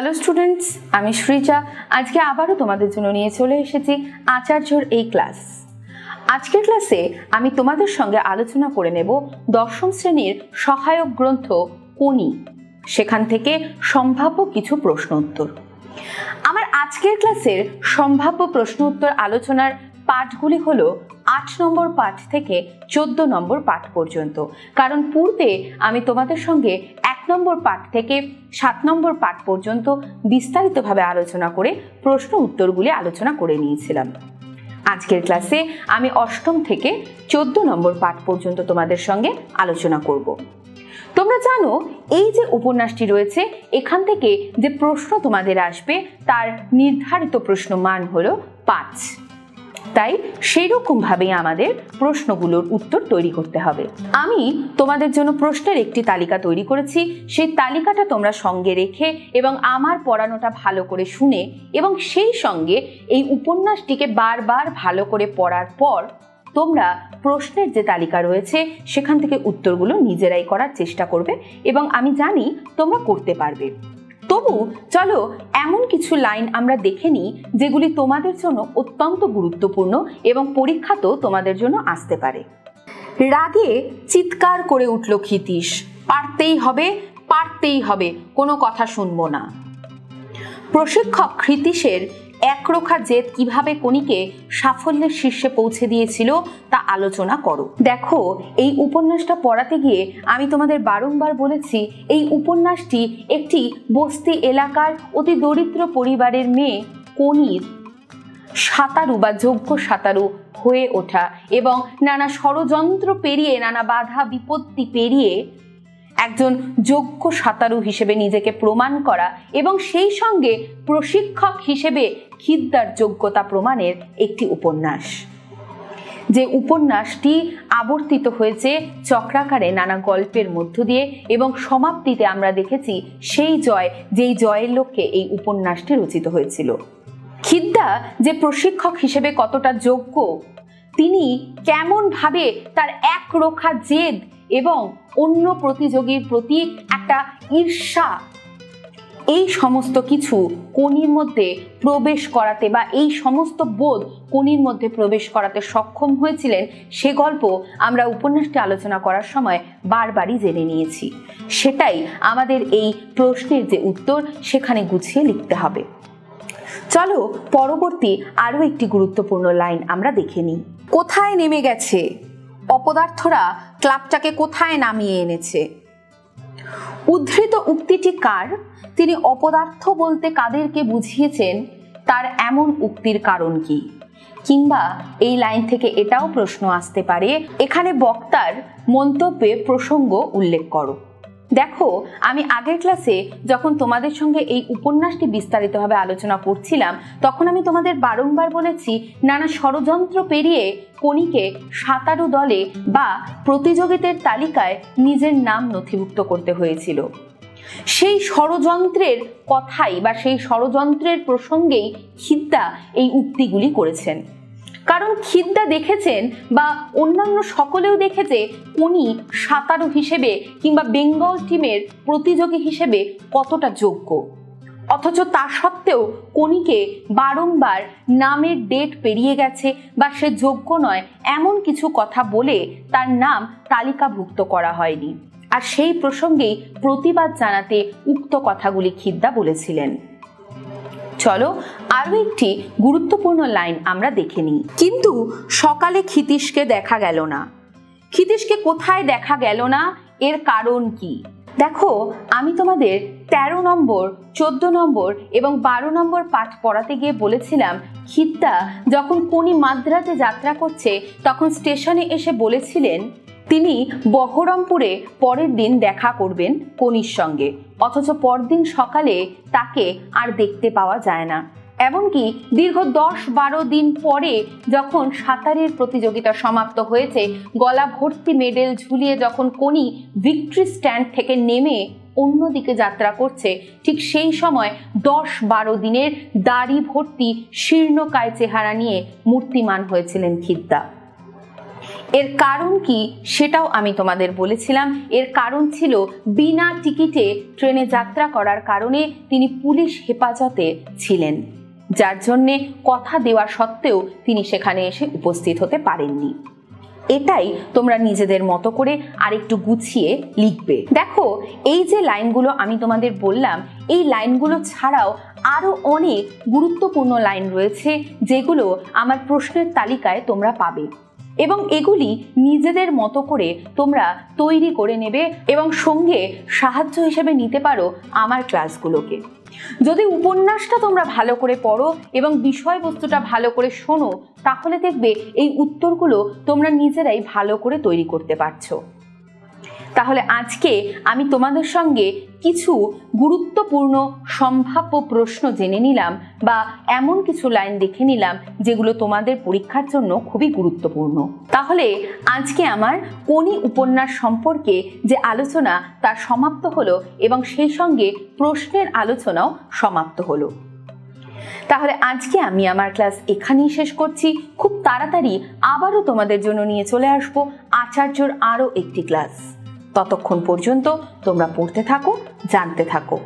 Hello students, আমি সৃজা। আজকে আবারও তোমাদের জন্য নিয়ে চলে এসেছি আচার্যর এই ক্লাস। আজকের ক্লাসে আমি তোমাদের সঙ্গে আলোচনা করে নেব দশম শ্রেণীর সহায়ক গ্রন্থ কোনি, সেখান থেকে সম্ভাব্য কিছু প্রশ্ন উত্তর। আমার আজকের ক্লাসের সম্ভাব্য প্রশ্ন উত্তর আলোচনার পাঠগুলি হলো 8 নম্বর পাঠ থেকে 14 নম্বর পাঠ পর্যন্ত, কারণ পূর্বে আমি তোমাদের সঙ্গে 1 নম্বর পাঠ থেকে 7 নম্বর পাঠ পর্যন্ত বিস্তারিতভাবে আলোচনা করে প্রশ্ন উত্তরগুলি আলোচনা করে নিয়েছিলাম। আজকের ক্লাসে আমি 8ম থেকে 14 নম্বর পাঠ পর্যন্ত তোমাদের সঙ্গে আলোচনা করব। তোমরা জানো, এই যে উপন্যাসটি রয়েছে, এখান থেকে যে প্রশ্ন তোমাদের আসবে তার নির্ধারিত প্রশ্ন মান হলো 5। তাই সেই রকম ভাবেই আমাদের প্রশ্নগুলোর উত্তর তৈরি করতে হবে। আমি তোমাদের জন্য প্রশ্নের একটি তালিকা তৈরি করেছি। সেই তালিকাটা তোমরা সঙ্গে রেখে এবং আমার পড়ানোটা ভালো করে শুনে এবং সেই সঙ্গে এই উপন্যাসটিকে বারবার ভালো করে পড়ার পর তোমরা প্রশ্নের যে তালিকা রয়েছে সেখান থেকে উত্তরগুলো নিজেরাই করার চেষ্টা করবে এবং আমি জানি তোমরা করতে পারবে। তবু চলো এমন কিছু লাইন আমরা দেখে নিই যেগুলি তোমাদের জন্য অত্যন্ত গুরুত্বপূর্ণ এবং পরীক্ষাতেও তোমাদের জন্য আসতে পারে। রাগে চিৎকার করে উঠল ক্ষিতীশ, পারতেই হবে, পারতেই হবে, কোনো কথা শুনবো না। প্রশিক্ষক ক্ষিতীশের একরোখা জেদ কিভাবে কোনিকে সাফল্যের শীর্ষে পৌঁছে দিয়েছিল তা আলোচনা করো। দেখো, এই উপন্যাসটা পড়াতে গিয়ে আমি তোমাদের বারংবার বলেছি, এই উপন্যাসটি একটি বস্তি এলাকার অতি দরিদ্র পরিবারের মেয়ে কোনির সাঁতারু বা যোগ্য সাঁতারু হয়ে ওঠা এবং নানা ষড়যন্ত্র পেরিয়ে, নানা বাধা বিপত্তি পেরিয়ে একজন যোগ্য সাঁতারু হিসেবে নিজেকে প্রমাণ করা এবং সেই সঙ্গে প্রশিক্ষক হিসেবে খিদ্দার যোগ্যতা প্রমাণের একটি উপন্যাস। যে উপন্যাসটি আবর্তিত হয়েছে চক্রাকারে নানা গল্পের মধ্য দিয়ে এবং সমাপ্তিতে আমরা দেখেছি সেই জয়, যেই জয়ের লক্ষ্যে এই উপন্যাসটি রচিত হয়েছিল। খিদ্দা যে প্রশিক্ষক হিসেবে কতটা যোগ্য, তিনি কেমন ভাবে তার একরোখা জেদ এবং অন্য প্রতিযোগীর প্রতি একটা ঈর্ষা, এই সমস্ত কিছু কোনির মধ্যে প্রবেশ করাতে বা এই সমস্ত বোধ কোনির মধ্যে প্রবেশ করাতে সক্ষম হয়েছিলেন, সে গল্প আমরা উপন্যাসটি আলোচনা করার সময় বারবারই জেনে নিয়েছি। সেটাই আমাদের এই প্রশ্নের যে উত্তর সেখানে গুছিয়ে লিখতে হবে। চলো পরবর্তী আরো একটি গুরুত্বপূর্ণ লাইন আমরা দেখে নিই। কোথায় নেমে গেছে? অপদার্থরা ক্লাবটাকে কোথায় নামিয়ে এনেছে? উদ্ধৃত উক্তিটি কার? তিনি অপদার্থ বলতে কাদেরকে বুঝিয়েছেন, তার এমন উক্তির কারণ কি? কিংবা এই লাইন থেকে এটাও প্রশ্ন আসতে পারে, এখানে বক্তার মন্তব্যে প্রসঙ্গ উল্লেখ করো। দেখো, আমি আগের ক্লাসে যখন তোমাদের সঙ্গে এই উপন্যাসটি বিস্তারিতভাবে আলোচনা করছিলাম তখন আমি তোমাদের বারংবার বলেছি, নানা ষড়যন্ত্র পেরিয়ে কোনিকে সাঁতারু দলে বা প্রতিযোগিতার তালিকায় নিজের নাম নথিভুক্ত করতে হয়েছিল। সেই ষড়যন্ত্রের কথাই বা সেই ষড়যন্ত্রের প্রসঙ্গেই খিদ্দা এই উক্তিগুলি করেছেন। কারণ খিদ্দা দেখেছেন বা অন্যান্য সকলেও দেখেছে কোনি সাঁতারু হিসেবে কিংবা বেঙ্গল টিমের প্রতিযোগী হিসেবে কতটা যোগ্য, অথচ তা সত্ত্বেও কোনিকে বারংবার নামের ডেট পেরিয়ে গেছে বা সে যোগ্য নয় এমন কিছু কথা বলে তার নাম তালিকাভুক্ত করা হয়নি। আর সেই প্রসঙ্গেই প্রতিবাদ জানাতে উক্ত কথাগুলি খিদ্দা বলেছিলেন। চলো আরো একটি গুরুত্বপূর্ণ লাইন আমরা দেখে নিই। কিন্তু সকালে ক্ষিতীশকে দেখা গেল না। ক্ষিতীশকে কোথায় দেখা গেল না, এর কারণ কি? দেখো, আমি তোমাদের 13 নম্বর, 14 নম্বর এবং 12 নম্বর পাঠ পড়াতে গিয়ে বলেছিলাম, খিদ্দা যখন কোনি মাদ্রাজে যাত্রা করছে তখন স্টেশনে এসে বলেছিলেন তিনি বহরমপুরে পরের দিন দেখা করবেন কোনির সঙ্গে, অথচ পরদিন সকালে তাকে আর দেখতে পাওয়া যায় না। এমনকি দীর্ঘ 10-12 দিন পরে যখন সাঁতারের প্রতিযোগিতা সমাপ্ত হয়েছে, গলা ভর্তি মেডেল ঝুলিয়ে যখন কোনি ভিক্টরি স্ট্যান্ড থেকে নেমে অন্যদিকে যাত্রা করছে, ঠিক সেই সময় 10-12 দিনের দাড়ি ভর্তি শীর্ণকায় চেহারা নিয়ে মূর্তিমান হয়েছিলেন খিদ্দা। এর কারণ কি সেটাও আমি তোমাদের বলেছিলাম। এর কারণ ছিল বিনা টিকিটে ট্রেনে যাত্রা করার কারণে তিনি পুলিশ হেফাজতে ছিলেন, যার জন্যে কথা দেওয়া সত্ত্বেও তিনি সেখানে এসে উপস্থিত হতে পারেননি। এটাই তোমরা নিজেদের মতো করে আরেকটু গুছিয়ে লিখবে। দেখো, এই যে লাইনগুলো আমি তোমাদের বললাম, এই লাইনগুলো ছাড়াও আরো অনেক গুরুত্বপূর্ণ লাইন রয়েছে যেগুলো আমার প্রশ্নের তালিকায় তোমরা পাবে, এবং এগুলি নিজেদের মতো করে তোমরা তৈরি করে নেবে এবং সঙ্গে সাহায্য হিসেবে নিতে পারো আমার ক্লাসগুলোকে। যদি উপন্যাসটা তোমরা ভালো করে পড়ো এবং বিষয়বস্তুটা ভালো করে শোনো, তাহলে দেখবে এই উত্তরগুলো তোমরা নিজেরাই ভালো করে তৈরি করতে পারছো। তাহলে আজকে আমি তোমাদের সঙ্গে কিছু গুরুত্বপূর্ণ সম্ভাব্য প্রশ্ন জেনে নিলাম, বা এমন কিছু লাইন দেখে নিলাম যেগুলো তোমাদের পরীক্ষার জন্য খুবই গুরুত্বপূর্ণ। তাহলে আজকে আমার কোনি উপন্যাস সম্পর্কে যে আলোচনা তার সমাপ্ত হলো এবং সেই সঙ্গে প্রশ্নের আলোচনাও সমাপ্ত হলো। তাহলে আজকে আমি আমার ক্লাস এখানেই শেষ করছি। খুব তাড়াতাড়ি আবারও তোমাদের জন্য নিয়ে চলে আসবো আচার্যর আরও একটি ক্লাস। ততক্ষণ পর্যন্ত তোমরা পড়তে থাকো, জানতে থাকো।